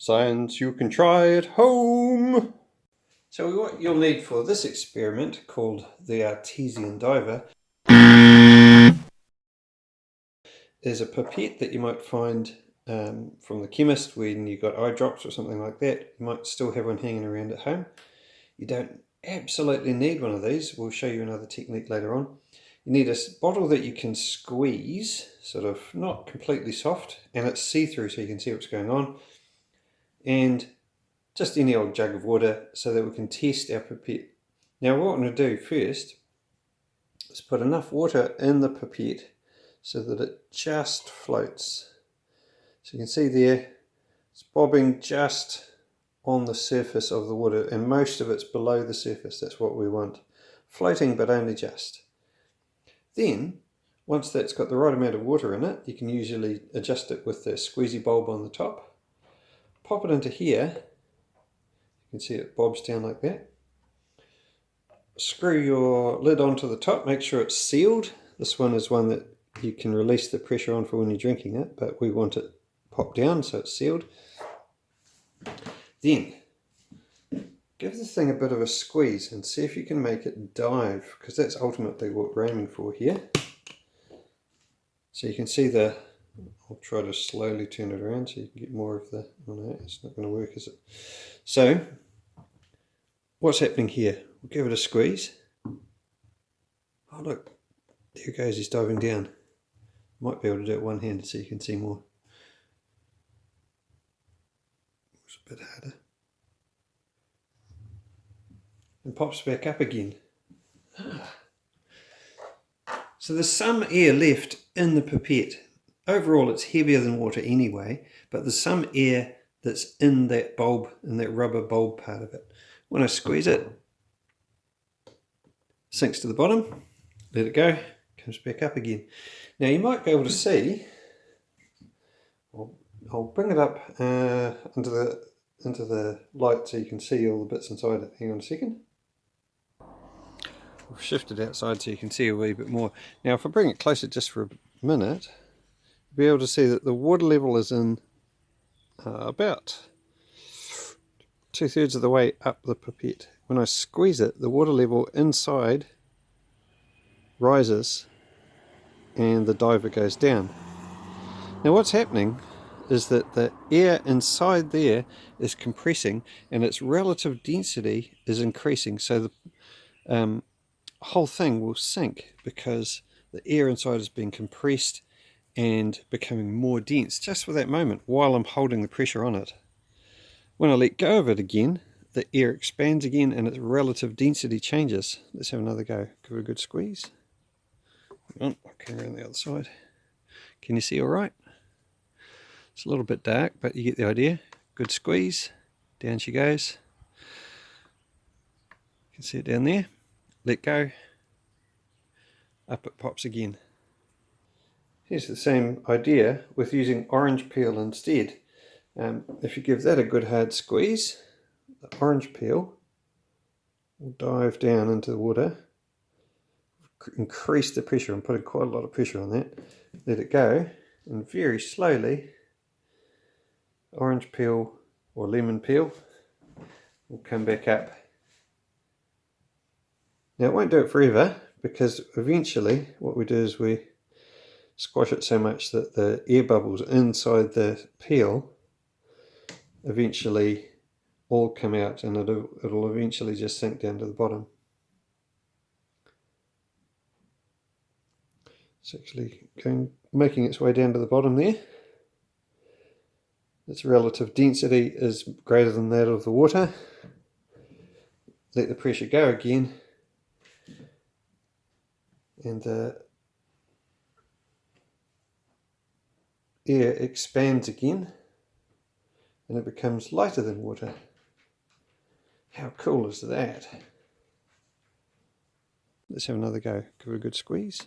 Science you can try at home. So what you'll need for this experiment, called the Cartesian Diver, is a pipette that you might find from the chemist when you've got eye drops or something like that. You might still have one hanging around at home. You don't absolutely need one of these. We'll show you another technique later on. You need a bottle that you can squeeze, sort of not completely soft, and it's see-through so you can see what's going on. And just any old jug of water so that we can test our pipette. Now what I'm going to do first is put enough water in the pipette so that it just floats. So you can see there, it's bobbing just on the surface of the water, and most of it's below the surface. That's what we want. Floating, but only just. Then, once that's got the right amount of water in it, you can usually adjust it with the squeezy bulb on the top. Pop it into here. You can see it bobs down like that. Screw your lid onto the top, make sure it's sealed. This one is one that you can release the pressure on for when you're drinking it, but we want it popped down so it's sealed. Then, give the thing a bit of a squeeze and see if you can make it dive, because that's ultimately what we're aiming for here. So you can see I'll try to slowly turn it around so you can get more of the, oh no, it's not going to work, is it? So, what's happening here? We'll give it a squeeze. Oh look, there it goes, he's diving down. Might be able to do it one-handed so you can see more. It's a bit harder. And pops back up again. So there's some air left in the pipette. Overall it's heavier than water anyway, but there's some air that's in that bulb, in that rubber bulb part of it. When I squeeze it, sinks to the bottom, let it go, comes back up again. Now you might be able to see, I'll bring it up into the light so you can see all the bits inside it. Hang on a second. We've shifted outside so you can see a wee bit more. Now if I bring it closer just for a minute, you'll be able to see that the water level is in about 2/3 of the way up the pipette. When I squeeze it, the water level inside rises and the diver goes down. Now what's happening is that the air inside there is compressing and its relative density is increasing, so the whole thing will sink because the air inside is being compressed and becoming more dense just for that moment while I'm holding the pressure on it. When I let go of it again, the air expands again and its relative density changes. Let's have another go. Give it a good squeeze. Hang on, I'll come around the other side. Can you see all right? It's a little bit dark, but you get the idea. Good squeeze. Down she goes. You can see it down there. Let go. Up it pops again. Here's the same idea with using orange peel instead. If you give that a good hard squeeze, the orange peel will dive down into the water, increase the pressure. I'm putting quite a lot of pressure on that. Let it go, and very slowly, orange peel or lemon peel will come back up. Now it won't do it forever, because eventually what we do is we squash it so much that the air bubbles inside the peel eventually all come out, and it'll eventually just sink down to the bottom. It's actually making its way down to the bottom there. Its relative density is greater than that of the water. Let the pressure go again, and the air expands again and it becomes lighter than water. How cool is that? Let's have another go. Give it a good squeeze.